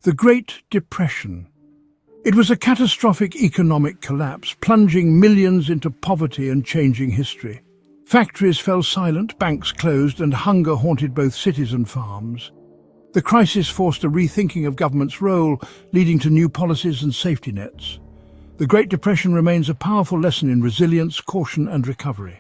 The Great Depression. It was a catastrophic economic collapse, plunging millions into poverty and changing history. Factories fell silent, banks closed, and hunger haunted both cities and farms. The crisis forced a rethinking of government's role, leading to new policies and safety nets. The Great Depression remains a powerful lesson in resilience, caution, and recovery.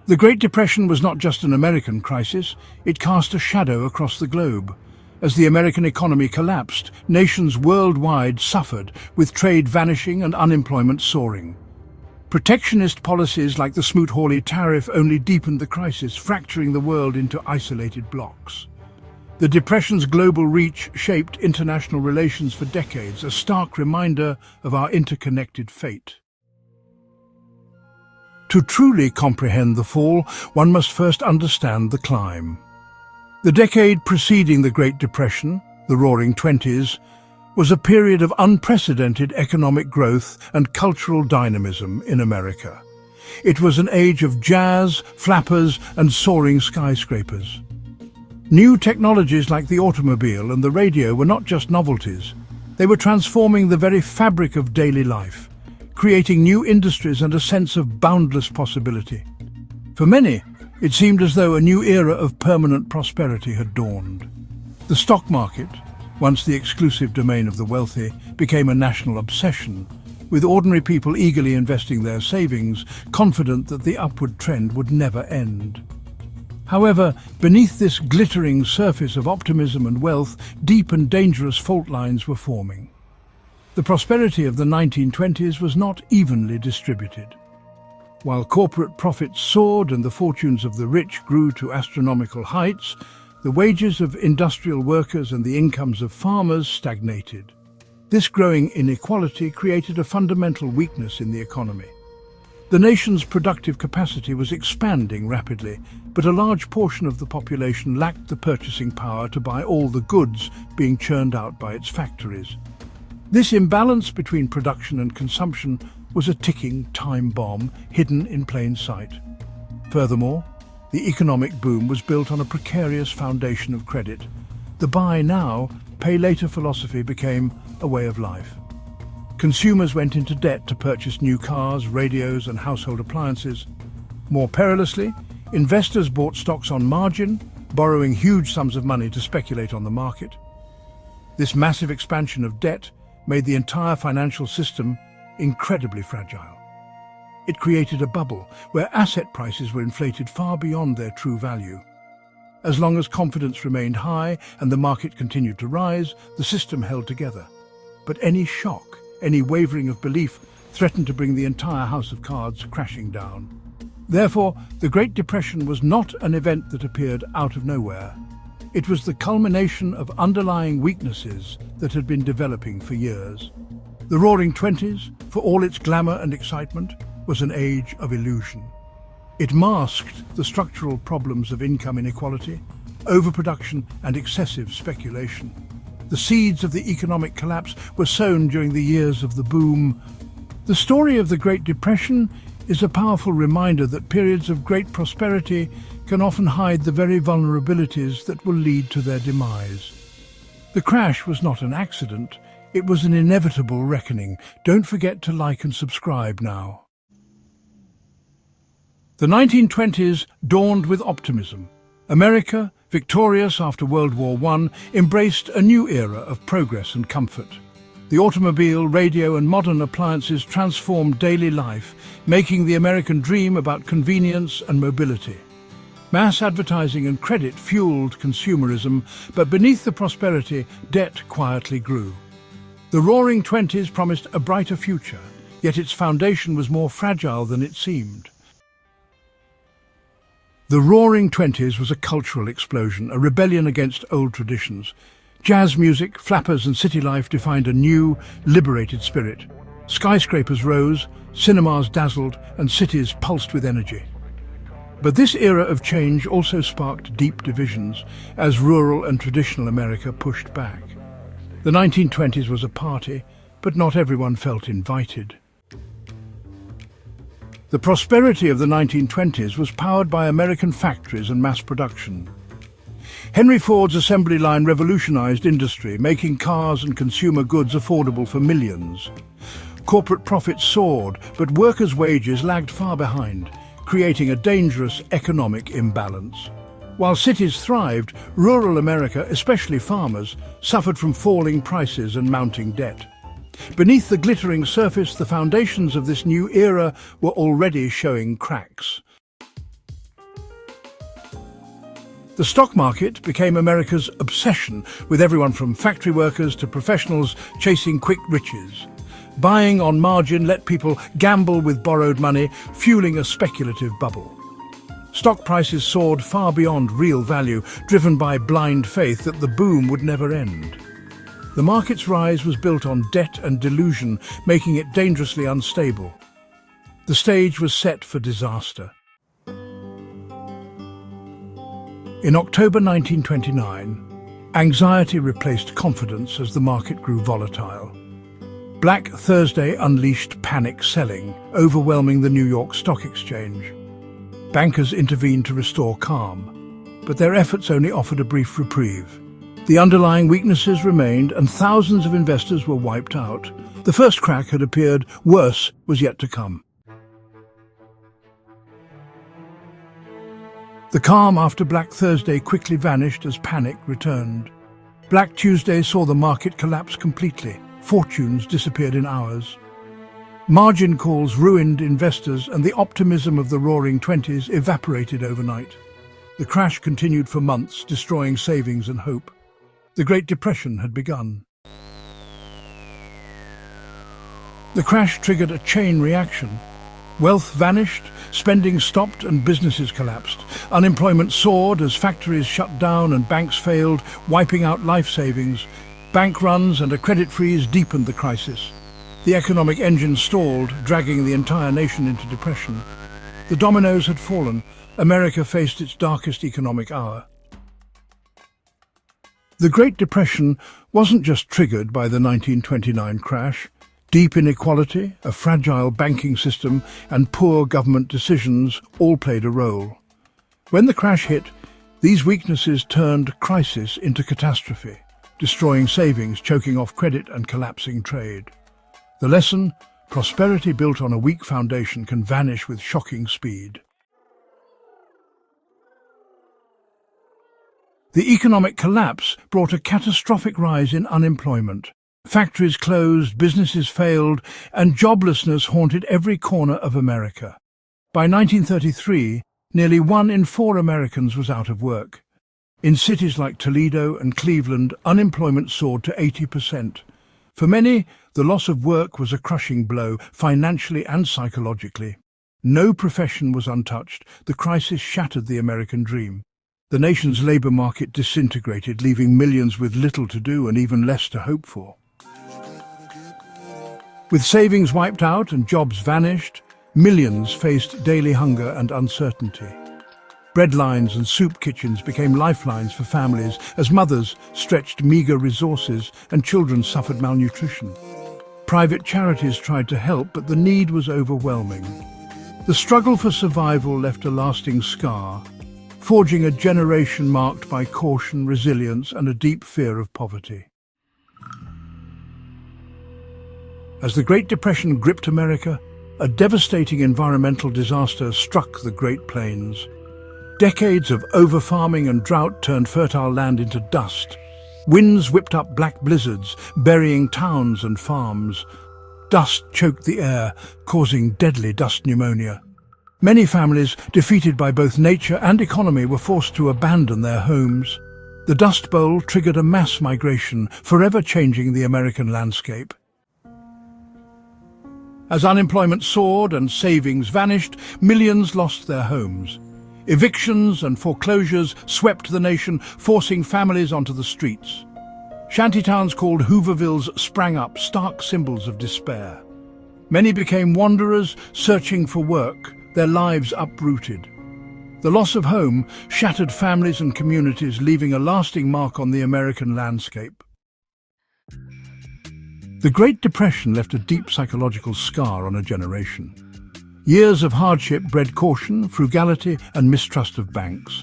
The Great Depression was not just an American crisis, it cast a shadow across the globe. As the American economy collapsed, nations worldwide suffered, with trade vanishing and unemployment soaring. Protectionist policies like the Smoot-Hawley tariff only deepened the crisis, fracturing the world into isolated blocs. The Depression's global reach shaped international relations for decades, a stark reminder of our interconnected fate. To truly comprehend the fall, one must first understand the climb. The decade preceding the Great Depression, the Roaring Twenties, was a period of unprecedented economic growth and cultural dynamism in America. It was an age of jazz, flappers, and soaring skyscrapers. New technologies like the automobile and the radio were not just novelties. They were transforming the very fabric of daily life, creating new industries and a sense of boundless possibility. For many, it seemed as though a new era of permanent prosperity had dawned. The stock market, once the exclusive domain of the wealthy, became a national obsession, with ordinary people eagerly investing their savings, confident that the upward trend would never end. However, beneath this glittering surface of optimism and wealth, deep and dangerous fault lines were forming. The prosperity of the 1920s was not evenly distributed. While corporate profits soared and the fortunes of the rich grew to astronomical heights, the wages of industrial workers and the incomes of farmers stagnated. This growing inequality created a fundamental weakness in the economy. The nation's productive capacity was expanding rapidly, but a large portion of the population lacked the purchasing power to buy all the goods being churned out by its factories. This imbalance between production and consumption was a ticking time bomb hidden in plain sight. Furthermore, the economic boom was built on a precarious foundation of credit. The buy now, pay later philosophy became a way of life. Consumers went into debt to purchase new cars, radios, and household appliances. More perilously, investors bought stocks on margin, borrowing huge sums of money to speculate on the market. This massive expansion of debt made the entire financial system incredibly fragile. It created a bubble where asset prices were inflated far beyond their true value. As long as confidence remained high and the market continued to rise, the system held together. But any shock, any wavering of belief, threatened to bring the entire house of cards crashing down. Therefore, the Great Depression was not an event that appeared out of nowhere. It was the culmination of underlying weaknesses that had been developing for years. The Roaring Twenties, for all its glamour and excitement, was an age of illusion. It masked the structural problems of income inequality, overproduction, and excessive speculation. The seeds of the economic collapse were sown during the years of the boom. The story of the Great Depression is a powerful reminder that periods of great prosperity can often hide the very vulnerabilities that will lead to their demise. The crash was not an accident. It was an inevitable reckoning. Don't forget to like and subscribe now. The 1920s dawned with optimism. America, victorious after World War I, embraced a new era of progress and comfort. The automobile, radio, and modern appliances transformed daily life, making the American dream about convenience and mobility. Mass advertising and credit fueled consumerism, but beneath the prosperity, debt quietly grew. The Roaring Twenties promised a brighter future, yet its foundation was more fragile than it seemed. The Roaring Twenties was a cultural explosion, a rebellion against old traditions. Jazz music, flappers and city life defined a new, liberated spirit. Skyscrapers rose, cinemas dazzled, and cities pulsed with energy. But this era of change also sparked deep divisions as rural and traditional America pushed back. The 1920s was a party, but not everyone felt invited. The prosperity of the 1920s was powered by American factories and mass production. Henry Ford's assembly line revolutionized industry, making cars and consumer goods affordable for millions. Corporate profits soared, but workers' wages lagged far behind, creating a dangerous economic imbalance. While cities thrived, rural America, especially farmers, suffered from falling prices and mounting debt. Beneath the glittering surface, the foundations of this new era were already showing cracks. The stock market became America's obsession, with everyone from factory workers to professionals chasing quick riches. Buying on margin let people gamble with borrowed money, fueling a speculative bubble. Stock prices soared far beyond real value, driven by blind faith that the boom would never end. The market's rise was built on debt and delusion, making it dangerously unstable. The stage was set for disaster. In October 1929, anxiety replaced confidence as the market grew volatile. Black Thursday unleashed panic selling, overwhelming the New York Stock Exchange. Bankers intervened to restore calm, but their efforts only offered a brief reprieve. The underlying weaknesses remained, and thousands of investors were wiped out. The first crack had appeared, worse was yet to come. The calm after Black Thursday quickly vanished as panic returned. Black Tuesday saw the market collapse completely. Fortunes disappeared in hours. Margin calls ruined investors, and the optimism of the Roaring Twenties evaporated overnight. The crash continued for months, destroying savings and hope. The Great Depression had begun. The crash triggered a chain reaction. Wealth vanished, spending stopped, and businesses collapsed. Unemployment soared as factories shut down and banks failed, wiping out life savings. Bank runs and a credit freeze deepened the crisis. The economic engine stalled, dragging the entire nation into depression. The dominoes had fallen. America faced its darkest economic hour. The Great Depression wasn't just triggered by the 1929 crash. Deep inequality, a fragile banking system, and poor government decisions all played a role. When the crash hit, these weaknesses turned crisis into catastrophe, destroying savings, choking off credit, and collapsing trade. The lesson: prosperity built on a weak foundation can vanish with shocking speed. The economic collapse brought a catastrophic rise in unemployment. Factories closed, businesses failed, and joblessness haunted every corner of America. By 1933, nearly 1 in 4 Americans was out of work. In cities like Toledo and Cleveland, unemployment soared to 80%. For many, the loss of work was a crushing blow, financially and psychologically. No profession was untouched. The crisis shattered the American dream. The nation's labor market disintegrated, leaving millions with little to do and even less to hope for. With savings wiped out and jobs vanished, millions faced daily hunger and uncertainty. Bread lines and soup kitchens became lifelines for families as mothers stretched meager resources and children suffered malnutrition. Private charities tried to help, but the need was overwhelming. The struggle for survival left a lasting scar, forging a generation marked by caution, resilience, and a deep fear of poverty. As the Great Depression gripped America, a devastating environmental disaster struck the Great Plains. Decades of over-farming and drought turned fertile land into dust. Winds whipped up black blizzards, burying towns and farms. Dust choked the air, causing deadly dust pneumonia. Many families, defeated by both nature and economy, were forced to abandon their homes. The Dust Bowl triggered a mass migration, forever changing the American landscape. As unemployment soared and savings vanished, millions lost their homes. Evictions and foreclosures swept the nation, forcing families onto the streets. Shantytowns called Hoovervilles sprang up, stark symbols of despair. Many became wanderers, searching for work, their lives uprooted. The loss of home shattered families and communities, leaving a lasting mark on the American landscape. The Great Depression left a deep psychological scar on a generation. Years of hardship bred caution, frugality, and mistrust of banks.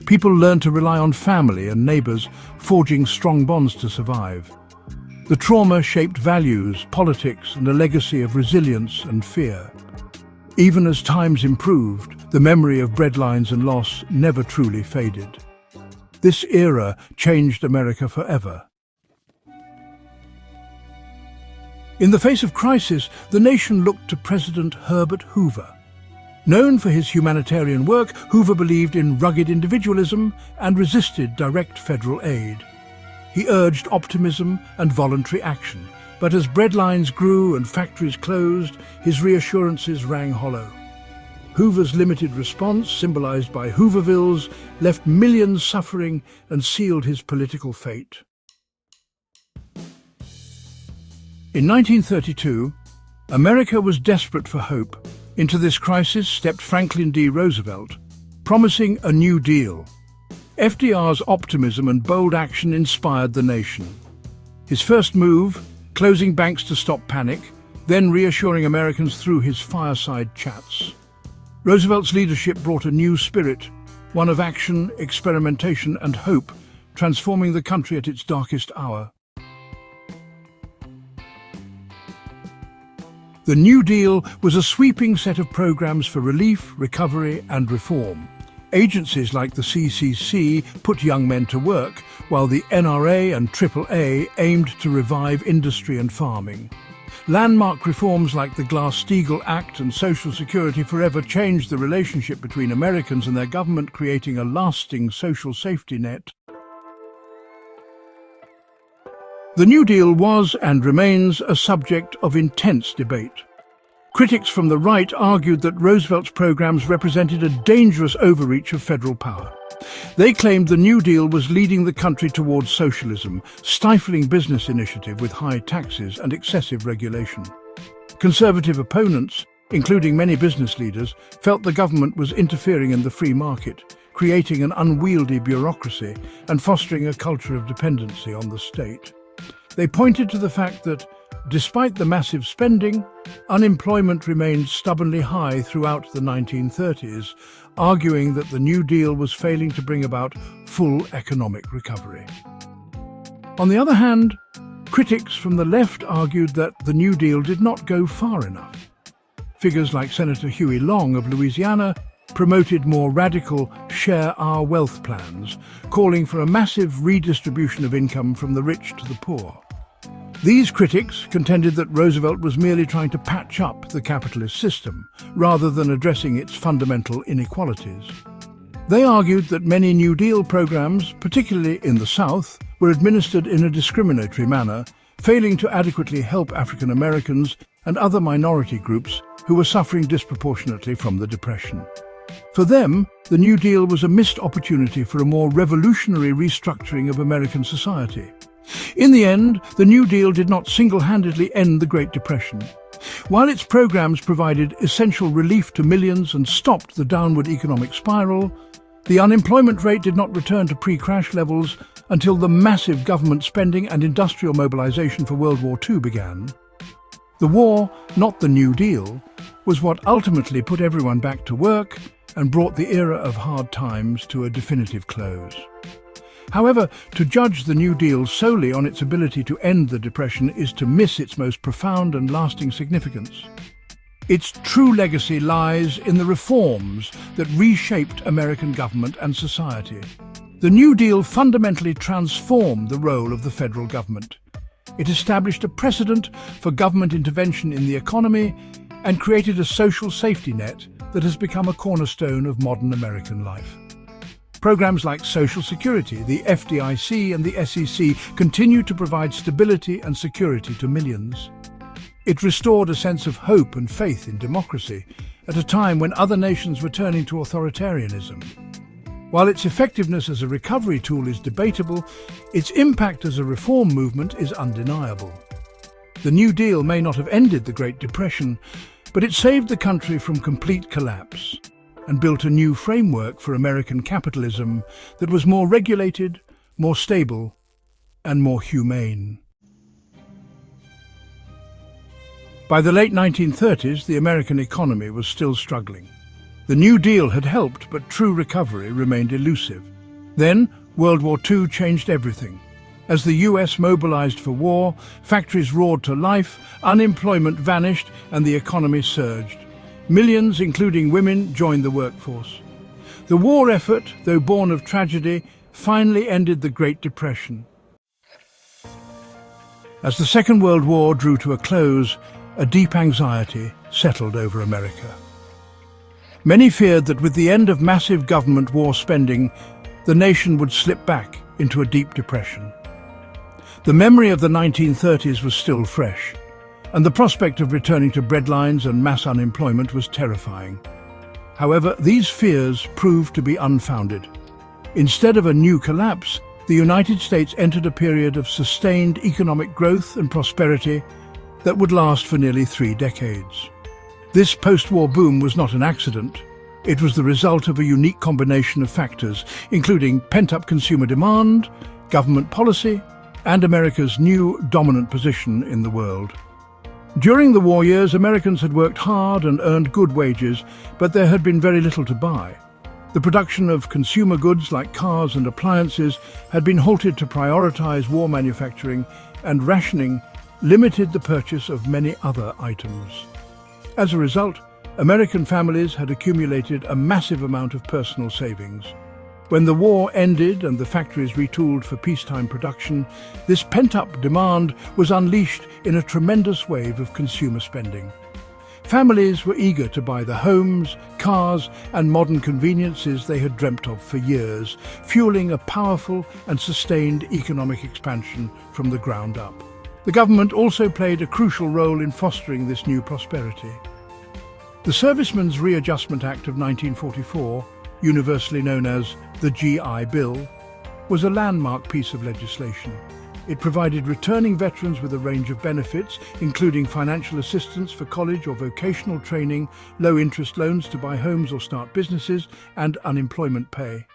People learned to rely on family and neighbours, forging strong bonds to survive. The trauma shaped values, politics, and a legacy of resilience and fear. Even as times improved, the memory of breadlines and loss never truly faded. This era changed America forever. In the face of crisis, the nation looked to President Herbert Hoover. Known for his humanitarian work, Hoover believed in rugged individualism and resisted direct federal aid. He urged optimism and voluntary action, but as breadlines grew and factories closed, his reassurances rang hollow. Hoover's limited response, symbolized by Hoovervilles, left millions suffering and sealed his political fate. In 1932, America was desperate for hope. Into this crisis stepped Franklin D. Roosevelt, promising a New Deal. FDR's optimism and bold action inspired the nation. His first move, closing banks to stop panic, then reassuring Americans through his fireside chats. Roosevelt's leadership brought a new spirit, one of action, experimentation, and hope, transforming the country at its darkest hour. The New Deal was a sweeping set of programs for relief, recovery, and reform. Agencies like the CCC put young men to work, while the NRA and AAA aimed to revive industry and farming. Landmark reforms like the Glass-Steagall Act and Social Security forever changed the relationship between Americans and their government, creating a lasting social safety net. The New Deal was and remains a subject of intense debate. Critics from the right argued that Roosevelt's programs represented a dangerous overreach of federal power. They claimed the New Deal was leading the country towards socialism, stifling business initiative with high taxes and excessive regulation. Conservative opponents, including many business leaders, felt the government was interfering in the free market, creating an unwieldy bureaucracy and fostering a culture of dependency on the state. They pointed to the fact that, despite the massive spending, unemployment remained stubbornly high throughout the 1930s, arguing that the New Deal was failing to bring about full economic recovery. On the other hand, critics from the left argued that the New Deal did not go far enough. Figures like Senator Huey Long of Louisiana promoted more radical share our wealth plans, calling for a massive redistribution of income from the rich to the poor. These critics contended that Roosevelt was merely trying to patch up the capitalist system, rather than addressing its fundamental inequalities. They argued that many New Deal programs, particularly in the South, were administered in a discriminatory manner, failing to adequately help African Americans and other minority groups who were suffering disproportionately from the Depression. For them, the New Deal was a missed opportunity for a more revolutionary restructuring of American society. In the end, the New Deal did not single-handedly end the Great Depression. While its programs provided essential relief to millions and stopped the downward economic spiral, the unemployment rate did not return to pre-crash levels until the massive government spending and industrial mobilization for World War II began. The war, not the New Deal, was what ultimately put everyone back to work and brought the era of hard times to a definitive close. However, to judge the New Deal solely on its ability to end the Depression is to miss its most profound and lasting significance. Its true legacy lies in the reforms that reshaped American government and society. The New Deal fundamentally transformed the role of the federal government. It established a precedent for government intervention in the economy and created a social safety net that has become a cornerstone of modern American life. Programs like Social Security, the FDIC and the SEC continue to provide stability and security to millions. It restored a sense of hope and faith in democracy at a time when other nations were turning to authoritarianism. While its effectiveness as a recovery tool is debatable, its impact as a reform movement is undeniable. The New Deal may not have ended the Great Depression, but it saved the country from complete collapse and built a new framework for American capitalism that was more regulated, more stable, and more humane. By the late 1930s, the American economy was still struggling. The New Deal had helped, but true recovery remained elusive. Then, World War II changed everything. As the US mobilized for war, factories roared to life, unemployment vanished, and the economy surged. Millions, including women, joined the workforce. The war effort, though born of tragedy, finally ended the Great Depression. As the Second World War drew to a close, a deep anxiety settled over America. Many feared that with the end of massive government war spending, the nation would slip back into a deep depression. The memory of the 1930s was still fresh, and the prospect of returning to breadlines and mass unemployment was terrifying. However, these fears proved to be unfounded. Instead of a new collapse, the United States entered a period of sustained economic growth and prosperity that would last for nearly 3 decades. This post-war boom was not an accident. It was the result of a unique combination of factors, including pent-up consumer demand, government policy, and America's new dominant position in the world. During the war years, Americans had worked hard and earned good wages, but there had been very little to buy. The production of consumer goods like cars and appliances had been halted to prioritize war manufacturing, and rationing limited the purchase of many other items. As a result, American families had accumulated a massive amount of personal savings. When the war ended and the factories retooled for peacetime production, this pent-up demand was unleashed in a tremendous wave of consumer spending. Families were eager to buy the homes, cars, and modern conveniences they had dreamt of for years, fueling a powerful and sustained economic expansion from the ground up. The government also played a crucial role in fostering this new prosperity. The Servicemen's Readjustment Act of 1944, universally known as the GI Bill, was a landmark piece of legislation. It provided returning veterans with a range of benefits, including financial assistance for college or vocational training, low-interest loans to buy homes or start businesses, and unemployment pay.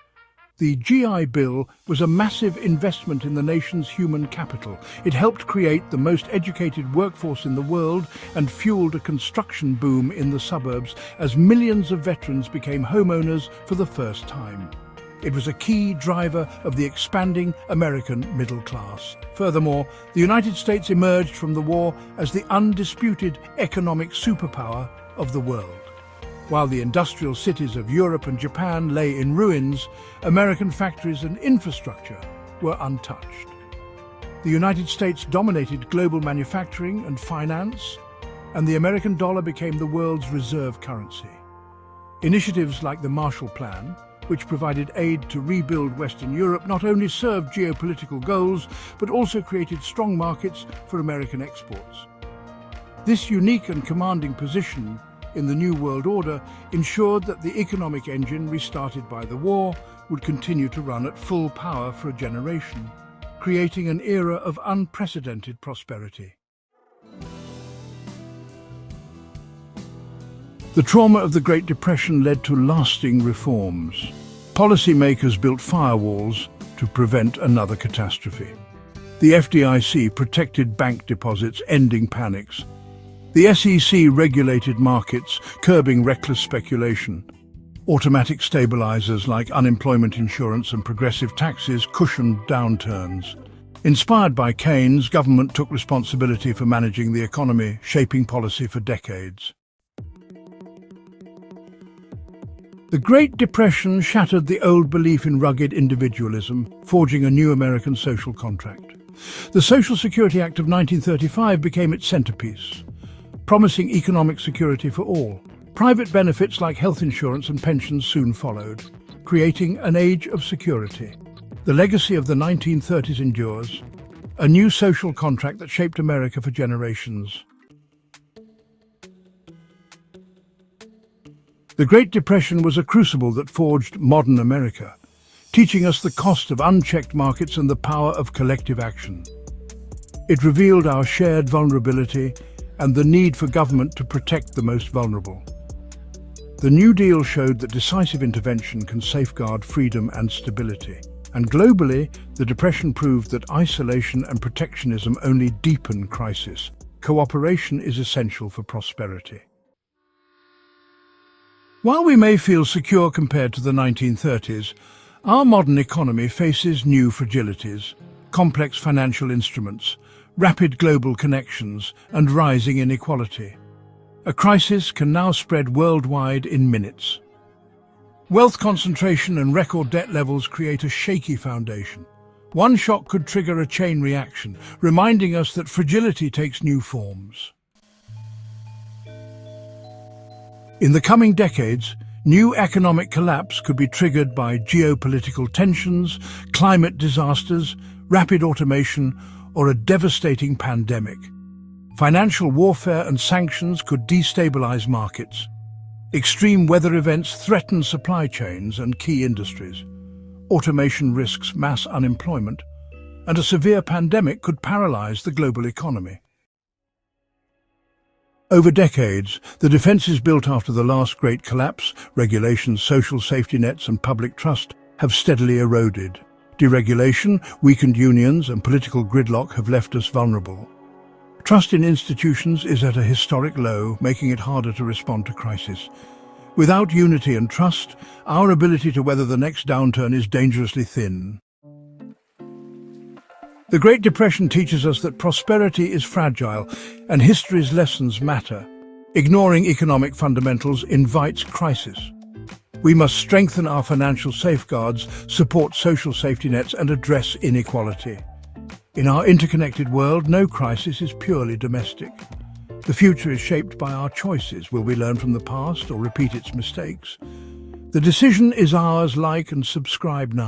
The GI Bill was a massive investment in the nation's human capital. It helped create the most educated workforce in the world and fueled a construction boom in the suburbs as millions of veterans became homeowners for the first time. It was a key driver of the expanding American middle class. Furthermore, the United States emerged from the war as the undisputed economic superpower of the world. While the industrial cities of Europe and Japan lay in ruins, American factories and infrastructure were untouched. The United States dominated global manufacturing and finance, and the American dollar became the world's reserve currency. Initiatives like the Marshall Plan, which provided aid to rebuild Western Europe, not only served geopolitical goals, but also created strong markets for American exports. This unique and commanding position in the New World Order ensured that the economic engine restarted by the war would continue to run at full power for a generation, creating an era of unprecedented prosperity. The trauma of the Great Depression led to lasting reforms. Policymakers built firewalls to prevent another catastrophe. The FDIC protected bank deposits, ending panics. The SEC regulated markets, curbing reckless speculation. Automatic stabilizers like unemployment insurance and progressive taxes cushioned downturns. Inspired by Keynes, government took responsibility for managing the economy, shaping policy for decades. The Great Depression shattered the old belief in rugged individualism, forging a new American social contract. The Social Security Act of 1935 became its centerpiece, promising economic security for all. Private benefits like health insurance and pensions soon followed, creating an age of security. The legacy of the 1930s endures, a new social contract that shaped America for generations. The Great Depression was a crucible that forged modern America, teaching us the cost of unchecked markets and the power of collective action. It revealed our shared vulnerability and the need for government to protect the most vulnerable. The New Deal showed that decisive intervention can safeguard freedom and stability. And globally, the Depression proved that isolation and protectionism only deepen crisis. Cooperation is essential for prosperity. While we may feel secure compared to the 1930s, our modern economy faces new fragilities, complex financial instruments, rapid global connections, and rising inequality. A crisis can now spread worldwide in minutes. Wealth concentration and record debt levels create a shaky foundation. One shock could trigger a chain reaction, reminding us that fragility takes new forms. In the coming decades, new economic collapse could be triggered by geopolitical tensions, climate disasters, rapid automation, or a devastating pandemic. Financial warfare and sanctions could destabilize markets. Extreme weather events threaten supply chains and key industries. Automation risks mass unemployment, and a severe pandemic could paralyze the global economy. Over decades, the defenses built after the last great collapse, regulations, social safety nets, and public trust have steadily eroded. Deregulation, weakened unions, and political gridlock have left us vulnerable. Trust in institutions is at a historic low, making it harder to respond to crisis. Without unity and trust, our ability to weather the next downturn is dangerously thin. The Great Depression teaches us that prosperity is fragile and history's lessons matter. Ignoring economic fundamentals invites crisis. We must strengthen our financial safeguards, support social safety nets, and address inequality. In our interconnected world, no crisis is purely domestic. The future is shaped by our choices. Will we learn from the past or repeat its mistakes? The decision is ours. Like and subscribe now.